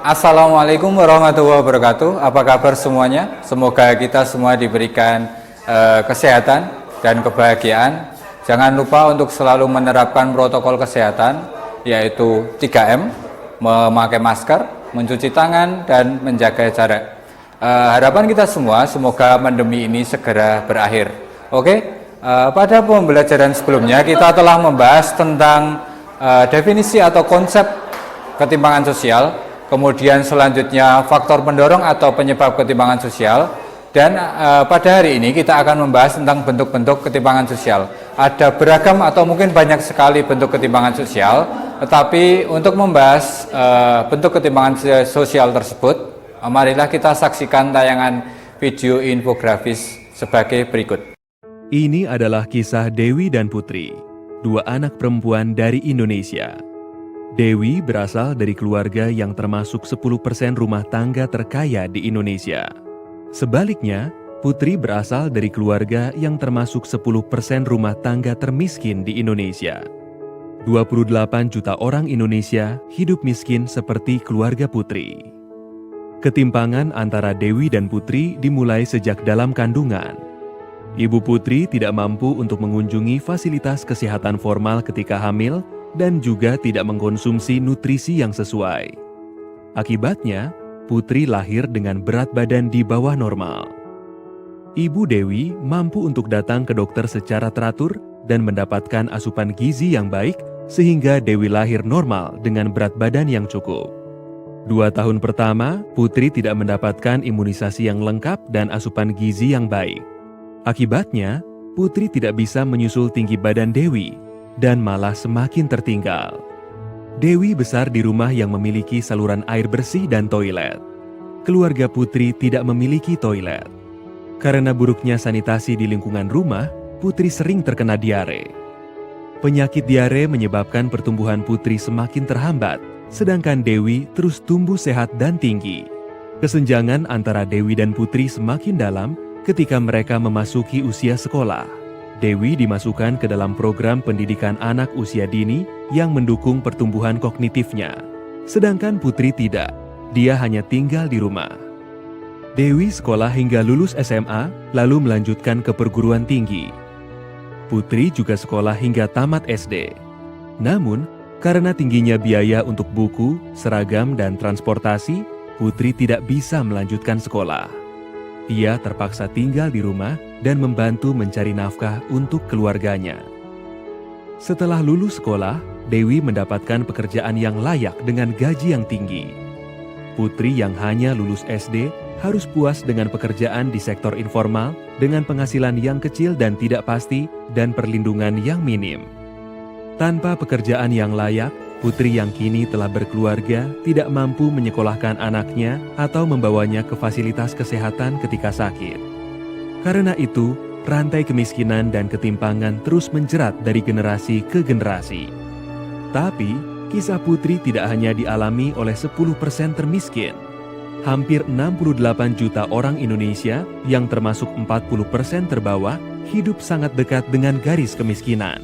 Assalamualaikum warahmatullahi wabarakatuh. Apa kabar semuanya? Semoga kita semua diberikan kesehatan dan kebahagiaan. Jangan lupa untuk selalu menerapkan protokol kesehatan, yaitu 3M, memakai masker, mencuci tangan, dan menjaga jarak. Harapan kita semua, semoga pandemi ini segera berakhir. Oke, pada pembelajaran sebelumnya kita telah membahas tentang definisi atau konsep ketimpangan sosial. Kemudian selanjutnya faktor pendorong atau penyebab ketimpangan sosial. Dan pada hari ini kita akan membahas tentang bentuk-bentuk ketimpangan sosial. Ada beragam atau mungkin banyak sekali bentuk ketimpangan sosial. Tetapi untuk membahas bentuk ketimpangan sosial tersebut, marilah kita saksikan tayangan video infografis sebagai berikut. Ini adalah kisah Dewi dan Putri, dua anak perempuan dari Indonesia. Dewi berasal dari keluarga yang termasuk 10% rumah tangga terkaya di Indonesia. Sebaliknya, Putri berasal dari keluarga yang termasuk 10% rumah tangga termiskin di Indonesia. 28 juta orang Indonesia hidup miskin seperti keluarga Putri. Ketimpangan antara Dewi dan Putri dimulai sejak dalam kandungan. Ibu Putri tidak mampu untuk mengunjungi fasilitas kesehatan formal ketika hamil dan juga tidak mengkonsumsi nutrisi yang sesuai. Akibatnya, Putri lahir dengan berat badan di bawah normal. Ibu Dewi mampu untuk datang ke dokter secara teratur dan mendapatkan asupan gizi yang baik sehingga Dewi lahir normal dengan berat badan yang cukup. 2 tahun pertama, Putri tidak mendapatkan imunisasi yang lengkap dan asupan gizi yang baik. Akibatnya, Putri tidak bisa menyusul tinggi badan Dewi dan malah semakin tertinggal. Dewi besar di rumah yang memiliki saluran air bersih dan toilet. Keluarga Putri tidak memiliki toilet. Karena buruknya sanitasi di lingkungan rumah, Putri sering terkena diare. Penyakit diare menyebabkan pertumbuhan Putri semakin terhambat, sedangkan Dewi terus tumbuh sehat dan tinggi. Kesenjangan antara Dewi dan Putri semakin dalam ketika mereka memasuki usia sekolah. Dewi dimasukkan ke dalam program pendidikan anak usia dini yang mendukung pertumbuhan kognitifnya. Sedangkan Putri tidak, dia hanya tinggal di rumah. Dewi sekolah hingga lulus SMA, lalu melanjutkan ke perguruan tinggi. Putri juga sekolah hingga tamat SD. Namun, karena tingginya biaya untuk buku, seragam, dan transportasi, Putri tidak bisa melanjutkan sekolah. Ia terpaksa tinggal di rumah dan membantu mencari nafkah untuk keluarganya. Setelah lulus sekolah, Dewi mendapatkan pekerjaan yang layak dengan gaji yang tinggi. Putri yang hanya lulus SD harus puas dengan pekerjaan di sektor informal dengan penghasilan yang kecil dan tidak pasti dan perlindungan yang minim. Tanpa pekerjaan yang layak, Putri yang kini telah berkeluarga tidak mampu menyekolahkan anaknya atau membawanya ke fasilitas kesehatan ketika sakit. Karena itu, rantai kemiskinan dan ketimpangan terus menjerat dari generasi ke generasi. Tapi, kisah Putri tidak hanya dialami oleh 10% termiskin. Hampir 68 juta orang Indonesia yang termasuk 40% terbawah hidup sangat dekat dengan garis kemiskinan.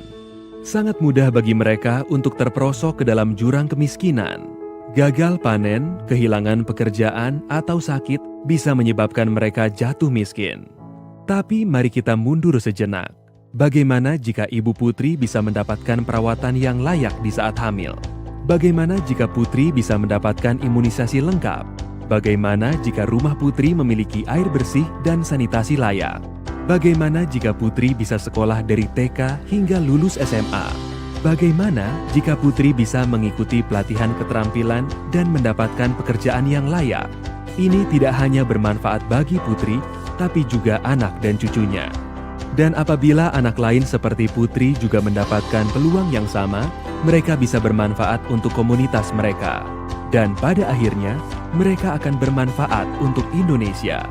Sangat mudah bagi mereka untuk terperosok ke dalam jurang kemiskinan. Gagal panen, kehilangan pekerjaan, atau sakit bisa menyebabkan mereka jatuh miskin. Tapi mari kita mundur sejenak. Bagaimana jika Ibu Putri bisa mendapatkan perawatan yang layak di saat hamil? Bagaimana jika Putri bisa mendapatkan imunisasi lengkap? Bagaimana jika rumah Putri memiliki air bersih dan sanitasi layak? Bagaimana jika Putri bisa sekolah dari TK hingga lulus SMA? Bagaimana jika Putri bisa mengikuti pelatihan keterampilan dan mendapatkan pekerjaan yang layak? Ini tidak hanya bermanfaat bagi Putri, tapi juga anak dan cucunya. Dan apabila anak lain seperti Putri juga mendapatkan peluang yang sama, mereka bisa bermanfaat untuk komunitas mereka. Dan pada akhirnya, mereka akan bermanfaat untuk Indonesia.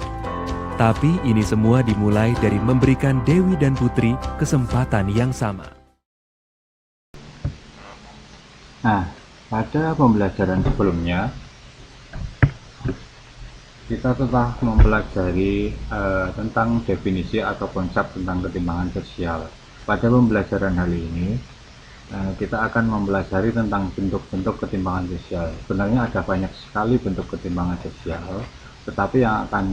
Tapi ini semua dimulai dari memberikan Dewi dan Putri kesempatan yang sama. Nah, pada pembelajaran sebelumnya, kita telah mempelajari tentang definisi atau konsep tentang ketimpangan sosial. Pada pembelajaran kali ini, kita akan mempelajari tentang bentuk-bentuk ketimpangan sosial. Sebenarnya ada banyak sekali bentuk ketimpangan sosial, tetapi yang akan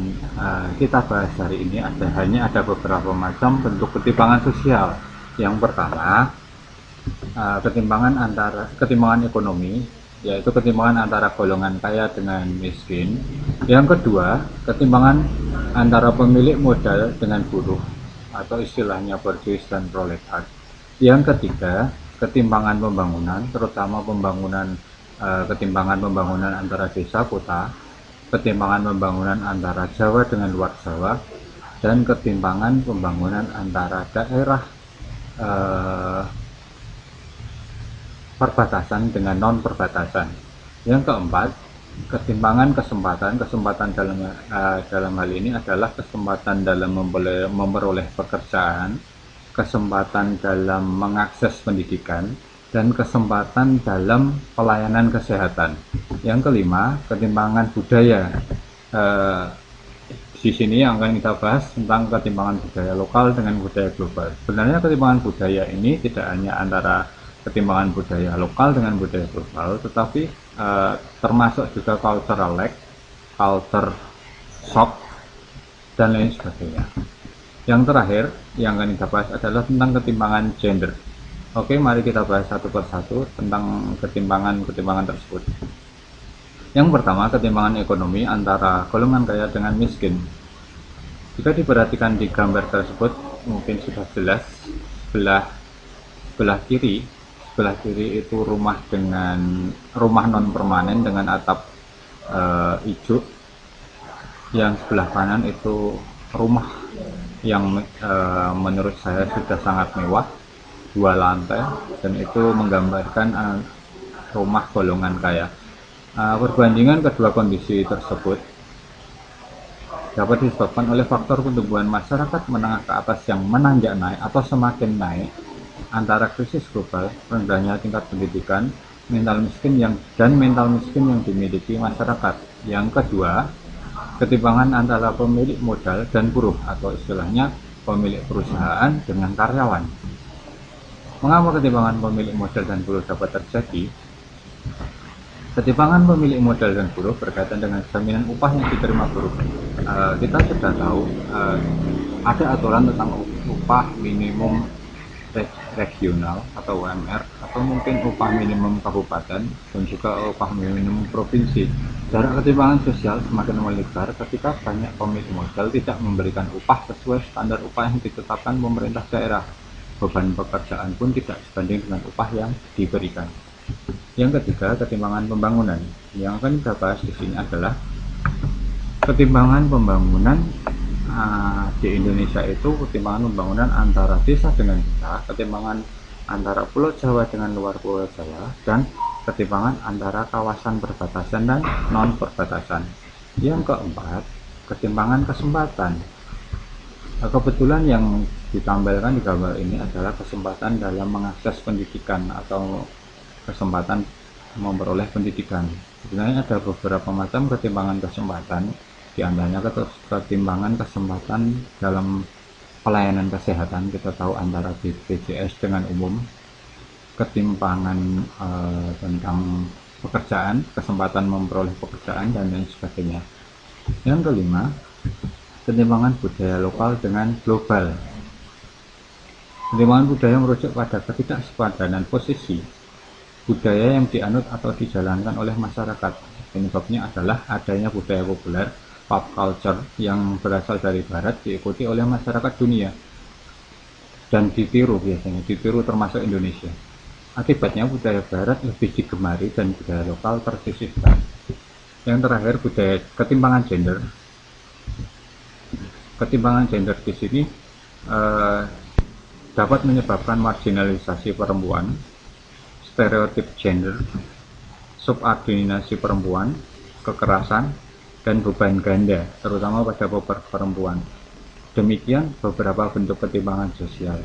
kita bahas hari ini hanya ada beberapa macam bentuk ketimpangan sosial. Yang pertama, ketimpangan ekonomi, yaitu ketimpangan antara golongan kaya dengan miskin. Yang kedua, ketimpangan antara pemilik modal dengan buruh, atau istilahnya borjuis dan proletar. Yang ketiga, ketimpangan pembangunan, terutama ketimpangan pembangunan antara desa kota, ketimpangan pembangunan antara Jawa dengan luar Jawa, dan ketimpangan pembangunan antara daerah perbatasan dengan non perbatasan. Yang keempat, ketimpangan kesempatan dalam hal ini adalah kesempatan dalam memperoleh pekerjaan, kesempatan dalam mengakses pendidikan, dan kesempatan dalam pelayanan kesehatan. Yang kelima, ketimpangan budaya. Di sini yang akan kita bahas tentang ketimpangan budaya lokal dengan budaya global. Sebenarnya ketimpangan budaya ini tidak hanya antara ketimpangan budaya lokal dengan budaya global, tetapi termasuk juga cultural lag, culture shock, dan lain sebagainya. Yang terakhir yang akan kita bahas adalah tentang ketimpangan gender. Oke, mari kita bahas satu persatu tentang ketimpangan tersebut. Yang pertama, ketimpangan ekonomi antara golongan kaya dengan miskin. Jika diperhatikan di gambar tersebut, mungkin sudah jelas sebelah kiri itu rumah non permanen dengan atap hijau. Yang sebelah kanan itu rumah yang menurut saya sudah sangat mewah, 2 lantai, dan itu menggambarkan rumah golongan kaya. Perbandingan kedua kondisi tersebut dapat disebabkan oleh faktor pertumbuhan masyarakat menengah ke atas yang menanjak naik atau semakin naik, antara krisis global, rendahnya tingkat pendidikan, mental miskin yang dimiliki masyarakat. Yang kedua, ketimpangan antara pemilik modal dan buruh, atau istilahnya pemilik perusahaan dengan karyawan. Mengapa ketimpangan pemilik modal dan buruh dapat terjadi? Ketimpangan pemilik modal dan buruh berkaitan dengan jaminan upah yang diterima buruh. Kita sudah tahu ada aturan tentang upah minimum regional atau UMR, atau mungkin upah minimum kabupaten, dan juga upah minimum provinsi. Jarak ketimpangan sosial semakin melebar ketika banyak pemilik modal tidak memberikan upah sesuai standar upah yang ditetapkan pemerintah daerah. Beban pekerjaan pun tidak sebanding dengan upah yang diberikan. Yang ketiga, ketimpangan pembangunan. Yang akan kita bahas di sini adalah ketimpangan pembangunan di Indonesia itu ketimpangan pembangunan antara desa dengan desa, ketimpangan antara Pulau Jawa dengan luar Pulau Jawa, dan ketimpangan antara kawasan perbatasan dan non perbatasan. Yang keempat, ketimpangan kesempatan. Kebetulan yang ditampilkan di gambar ini adalah kesempatan dalam mengakses pendidikan atau kesempatan memperoleh pendidikan. Sebenarnya ada beberapa macam ketimpangan kesempatan, di antaranya ketimpangan kesempatan dalam pelayanan kesehatan. Kita tahu antara BPJS dengan umum, ketimpangan tentang pekerjaan, kesempatan memperoleh pekerjaan, dan lain sebagainya. Yang kelima, ketimpangan budaya lokal dengan global. Ketimpangan budaya merujuk pada ketidaksepadanan posisi budaya yang dianut atau dijalankan oleh masyarakat. Penyebabnya adalah adanya budaya populer, pop culture, yang berasal dari barat diikuti oleh masyarakat dunia dan ditiru termasuk Indonesia. Akibatnya budaya barat lebih digemari dan budaya lokal tersisihkan. Yang terakhir, ketimpangan gender. Ketimpangan gender di sini dapat menyebabkan marginalisasi perempuan, stereotip gender, subordinasi perempuan, kekerasan, dan beban ganda, terutama pada perempuan. Demikian beberapa bentuk ketimpangan sosial.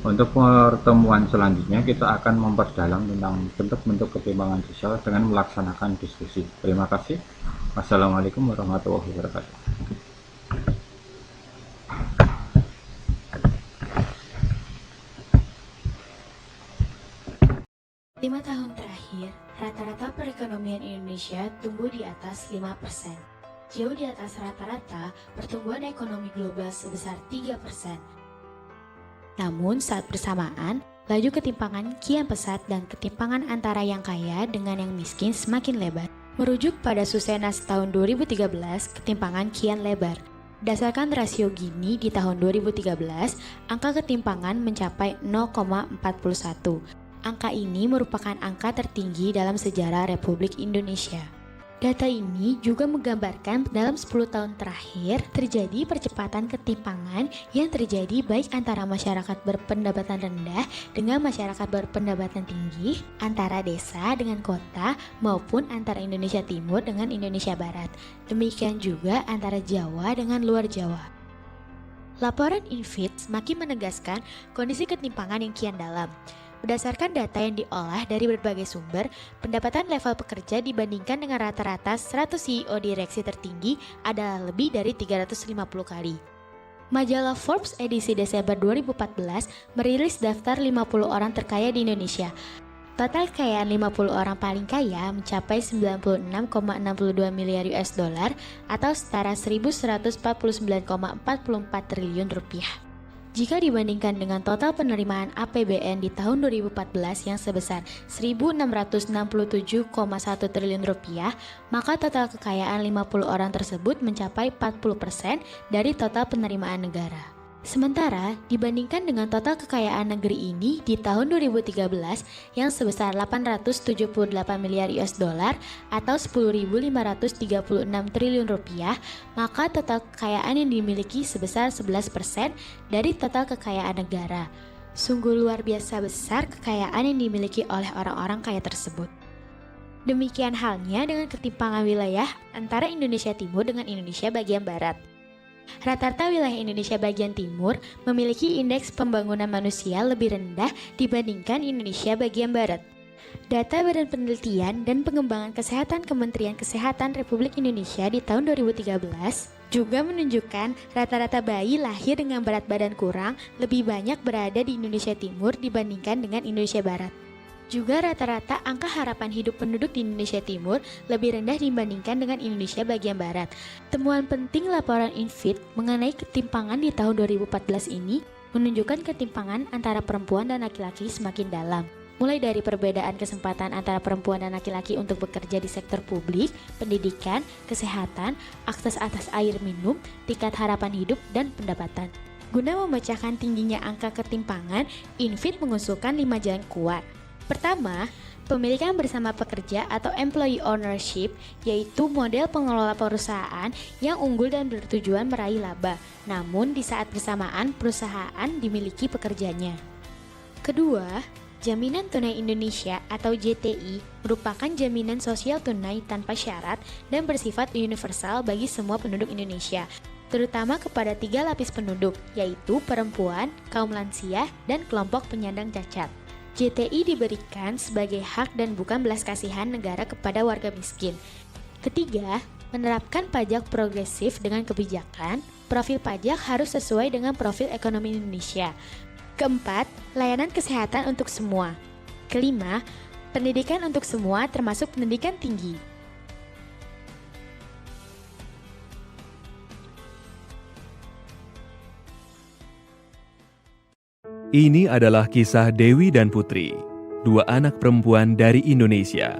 Untuk pertemuan selanjutnya kita akan memperdalam tentang bentuk-bentuk ketimpangan sosial dengan melaksanakan diskusi. Terima kasih. Wassalamualaikum warahmatullahi wabarakatuh. Indonesia tumbuh di atas 5%. Jauh di atas rata-rata pertumbuhan ekonomi global sebesar 3%. Namun saat bersamaan, laju ketimpangan kian pesat dan ketimpangan antara yang kaya dengan yang miskin semakin lebar. Merujuk pada Susenas tahun 2013, ketimpangan kian lebar. Berdasarkan rasio Gini di tahun 2013, angka ketimpangan mencapai 0,41. Angka ini merupakan angka tertinggi dalam sejarah Republik Indonesia. Data ini juga menggambarkan dalam 10 tahun terakhir terjadi percepatan ketimpangan yang terjadi baik antara masyarakat berpendapatan rendah dengan masyarakat berpendapatan tinggi, antara desa dengan kota, maupun antara Indonesia Timur dengan Indonesia Barat. Demikian juga antara Jawa dengan luar Jawa. Laporan Infit semakin menegaskan kondisi ketimpangan yang kian dalam. Berdasarkan data yang diolah dari berbagai sumber, pendapatan level pekerja dibandingkan dengan rata-rata 100 CEO direksi tertinggi adalah lebih dari 350 kali. Majalah Forbes edisi Desember 2014 merilis daftar 50 orang terkaya di Indonesia. Total kekayaan 50 orang paling kaya mencapai 96,62 miliar US dollar atau setara 1.149,44 triliun rupiah. Jika dibandingkan dengan total penerimaan APBN di tahun 2014 yang sebesar 1.667,1 triliun rupiah, maka total kekayaan 50 orang tersebut mencapai 40% dari total penerimaan negara. Sementara, dibandingkan dengan total kekayaan negeri ini di tahun 2013 yang sebesar 878 miliar US dollar atau 10.536 triliun rupiah, maka total kekayaan yang dimiliki sebesar 11% dari total kekayaan negara. Sungguh luar biasa besar kekayaan yang dimiliki oleh orang-orang kaya tersebut. Demikian halnya dengan ketimpangan wilayah antara Indonesia Timur dengan Indonesia bagian Barat. Rata-rata wilayah Indonesia bagian timur memiliki indeks pembangunan manusia lebih rendah dibandingkan Indonesia bagian barat. Data Badan Penelitian dan Pengembangan Kesehatan Kementerian Kesehatan Republik Indonesia di tahun 2013 juga menunjukkan rata-rata bayi lahir dengan berat badan kurang lebih banyak berada di Indonesia Timur dibandingkan dengan Indonesia Barat. Juga rata-rata angka harapan hidup penduduk di Indonesia Timur lebih rendah dibandingkan dengan Indonesia bagian Barat. Temuan penting laporan Infit mengenai ketimpangan di tahun 2014 ini menunjukkan ketimpangan antara perempuan dan laki-laki semakin dalam. Mulai dari perbedaan kesempatan antara perempuan dan laki-laki untuk bekerja di sektor publik, pendidikan, kesehatan, akses atas air minum, tingkat harapan hidup, dan pendapatan. Guna memecahkan tingginya angka ketimpangan, Infit mengusulkan 5 jalan kuat. Pertama, pemilikan bersama pekerja atau employee ownership, yaitu model pengelola perusahaan yang unggul dan bertujuan meraih laba, namun di saat bersamaan perusahaan dimiliki pekerjanya. Kedua, Jaminan Tunai Indonesia atau JTI merupakan jaminan sosial tunai tanpa syarat dan bersifat universal bagi semua penduduk Indonesia, terutama kepada 3 lapis penduduk, yaitu perempuan, kaum lansia, dan kelompok penyandang cacat. JTI diberikan sebagai hak dan bukan belas kasihan negara kepada warga miskin. Ketiga, menerapkan pajak progresif dengan kebijakan, profil pajak harus sesuai dengan profil ekonomi Indonesia. Keempat, layanan kesehatan untuk semua. Kelima, pendidikan untuk semua termasuk pendidikan tinggi. Ini adalah kisah Dewi dan Putri, 2 anak perempuan dari Indonesia.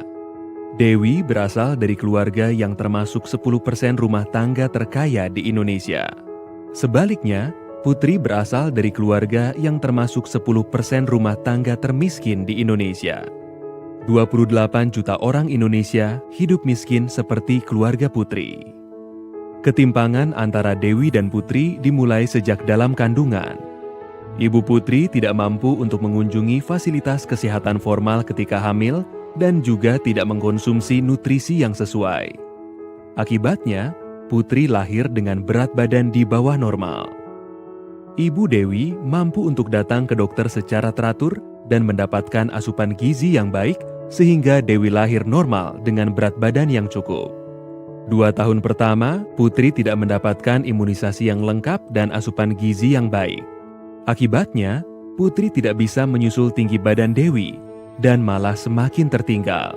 Dewi berasal dari keluarga yang termasuk 10% rumah tangga terkaya di Indonesia. Sebaliknya, Putri berasal dari keluarga yang termasuk 10% rumah tangga termiskin di Indonesia. 28 juta orang Indonesia hidup miskin seperti keluarga Putri. Ketimpangan antara Dewi dan Putri dimulai sejak dalam kandungan. Ibu Putri tidak mampu untuk mengunjungi fasilitas kesehatan formal ketika hamil dan juga tidak mengkonsumsi nutrisi yang sesuai. Akibatnya, Putri lahir dengan berat badan di bawah normal. Ibu Dewi mampu untuk datang ke dokter secara teratur dan mendapatkan asupan gizi yang baik sehingga Dewi lahir normal dengan berat badan yang cukup. 2 tahun pertama, Putri tidak mendapatkan imunisasi yang lengkap dan asupan gizi yang baik. Akibatnya, Putri tidak bisa menyusul tinggi badan Dewi dan malah semakin tertinggal.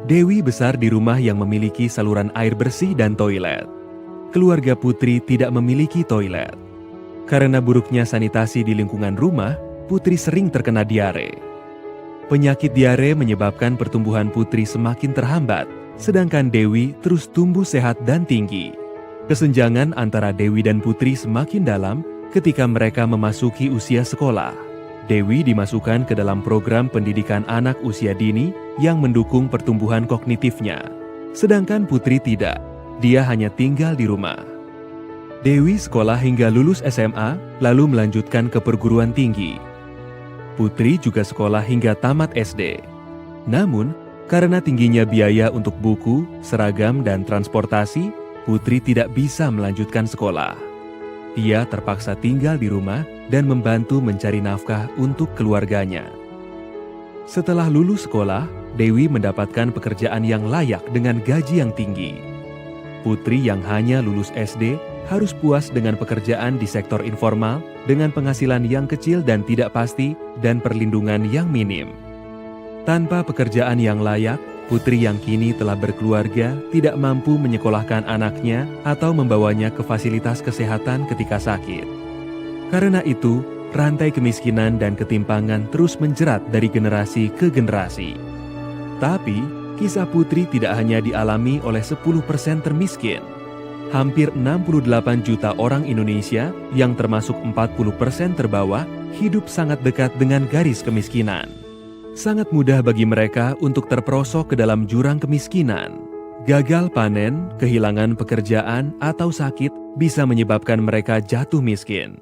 Dewi besar di rumah yang memiliki saluran air bersih dan toilet. Keluarga Putri tidak memiliki toilet. Karena buruknya sanitasi di lingkungan rumah, Putri sering terkena diare. Penyakit diare menyebabkan pertumbuhan Putri semakin terhambat, sedangkan Dewi terus tumbuh sehat dan tinggi. Kesenjangan antara Dewi dan Putri semakin dalam ketika mereka memasuki usia sekolah. Dewi dimasukkan ke dalam program pendidikan anak usia dini yang mendukung pertumbuhan kognitifnya. Sedangkan Putri tidak, dia hanya tinggal di rumah. Dewi sekolah hingga lulus SMA, lalu melanjutkan ke perguruan tinggi. Putri juga sekolah hingga tamat SD. Namun, karena tingginya biaya untuk buku, seragam, dan transportasi, Putri tidak bisa melanjutkan sekolah. Ia terpaksa tinggal di rumah dan membantu mencari nafkah untuk keluarganya. Setelah lulus sekolah, Dewi mendapatkan pekerjaan yang layak dengan gaji yang tinggi. Putri yang hanya lulus SD harus puas dengan pekerjaan di sektor informal dengan penghasilan yang kecil dan tidak pasti dan perlindungan yang minim. Tanpa pekerjaan yang layak, Putri yang kini telah berkeluarga tidak mampu menyekolahkan anaknya atau membawanya ke fasilitas kesehatan ketika sakit. Karena itu, rantai kemiskinan dan ketimpangan terus menjerat dari generasi ke generasi. Tapi, kisah Putri tidak hanya dialami oleh 10% termiskin. Hampir 68 juta orang Indonesia yang termasuk 40% terbawah hidup sangat dekat dengan garis kemiskinan. Sangat mudah bagi mereka untuk terperosok ke dalam jurang kemiskinan. Gagal panen, kehilangan pekerjaan, atau sakit bisa menyebabkan mereka jatuh miskin.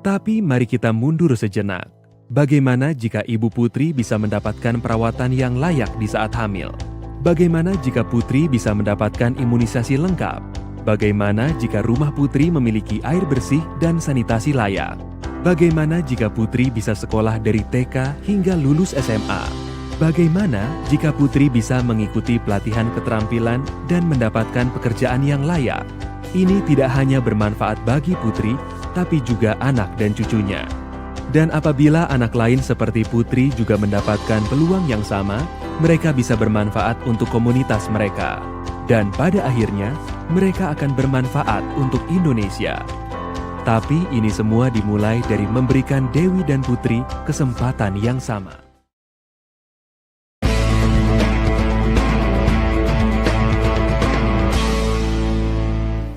Tapi mari kita mundur sejenak. Bagaimana jika Ibu Putri bisa mendapatkan perawatan yang layak di saat hamil? Bagaimana jika Putri bisa mendapatkan imunisasi lengkap? Bagaimana jika rumah Putri memiliki air bersih dan sanitasi layak? Bagaimana jika Putri bisa sekolah dari TK hingga lulus SMA? Bagaimana jika Putri bisa mengikuti pelatihan keterampilan dan mendapatkan pekerjaan yang layak? Ini tidak hanya bermanfaat bagi Putri, tapi juga anak dan cucunya. Dan apabila anak lain seperti Putri juga mendapatkan peluang yang sama, mereka bisa bermanfaat untuk komunitas mereka. Dan pada akhirnya, mereka akan bermanfaat untuk Indonesia. Tapi ini semua dimulai dari memberikan Dewi dan Putri kesempatan yang sama.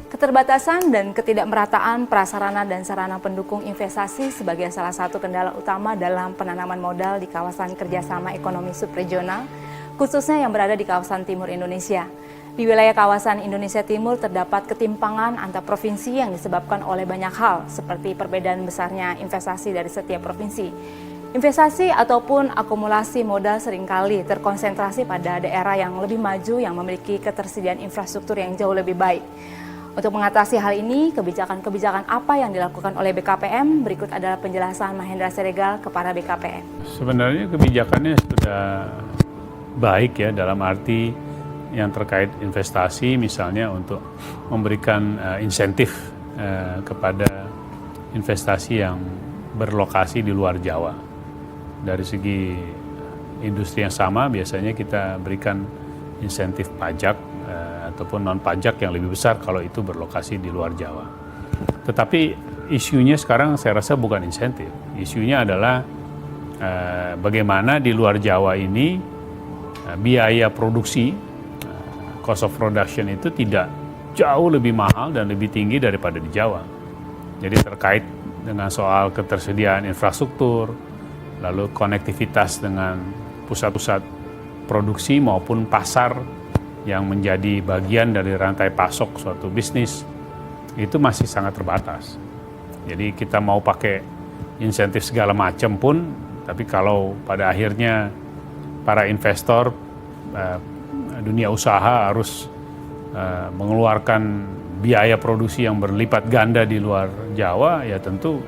Keterbatasan dan ketidakmerataan prasarana dan sarana pendukung investasi sebagai salah satu kendala utama dalam penanaman modal di kawasan kerjasama ekonomi subregional, khususnya yang berada di kawasan timur Indonesia. Di wilayah kawasan Indonesia Timur terdapat ketimpangan antar provinsi yang disebabkan oleh banyak hal, seperti perbedaan besarnya investasi dari setiap provinsi. Investasi ataupun akumulasi modal seringkali terkonsentrasi pada daerah yang lebih maju yang memiliki ketersediaan infrastruktur yang jauh lebih baik. Untuk mengatasi hal ini, kebijakan-kebijakan apa yang dilakukan oleh BKPM? Berikut adalah penjelasan Mahendra Siregar kepada BKPM. Sebenarnya kebijakannya sudah baik ya, dalam arti yang terkait investasi, misalnya untuk memberikan insentif kepada investasi yang berlokasi di luar Jawa. Dari segi industri yang sama, biasanya kita berikan insentif pajak ataupun non pajak yang lebih besar kalau itu berlokasi di luar Jawa. Tetapi isunya sekarang saya rasa bukan insentif. Isunya adalah bagaimana di luar Jawa ini biaya produksi, cost of production itu tidak jauh lebih mahal dan lebih tinggi daripada di Jawa. Jadi terkait dengan soal ketersediaan infrastruktur, lalu konektivitas dengan pusat-pusat produksi maupun pasar yang menjadi bagian dari rantai pasok suatu bisnis, itu masih sangat terbatas. Jadi kita mau pakai insentif segala macam pun, tapi kalau pada akhirnya para investor, dunia usaha harus mengeluarkan biaya produksi yang berlipat ganda di luar Jawa, ya tentu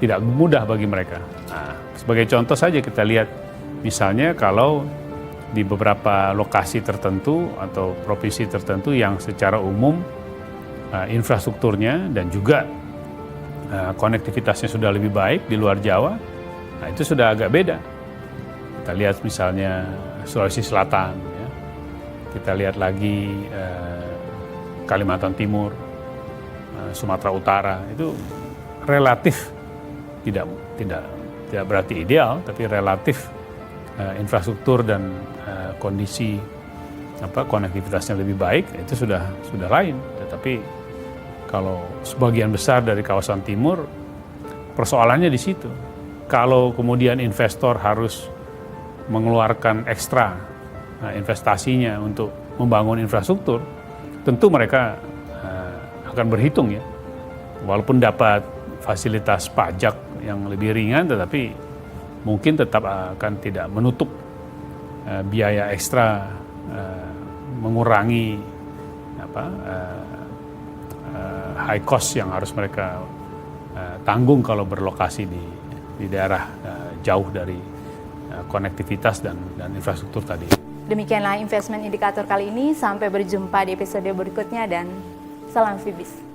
tidak mudah bagi mereka. Nah, sebagai contoh saja kita lihat, misalnya kalau di beberapa lokasi tertentu atau provinsi tertentu yang secara umum infrastrukturnya dan juga konektivitasnya sudah lebih baik di luar Jawa, nah itu sudah agak beda. Kita lihat misalnya Sulawesi Selatan, ya, kita lihat lagi Kalimantan Timur, Sumatera Utara, itu relatif tidak berarti ideal, tapi relatif infrastruktur dan kondisi konektivitasnya lebih baik, itu sudah lain. Tetapi kalau sebagian besar dari kawasan timur, persoalannya di situ. Kalau kemudian investor harus mengeluarkan ekstra investasinya untuk membangun infrastruktur, tentu mereka akan berhitung ya. Walaupun dapat fasilitas pajak yang lebih ringan, tetapi mungkin tetap akan tidak menutup biaya ekstra, mengurangi high cost yang harus mereka tanggung kalau berlokasi di daerah jauh dari konektivitas dan infrastruktur tadi. Demikianlah investment indikator kali ini. Sampai berjumpa di episode berikutnya dan salam Fibis.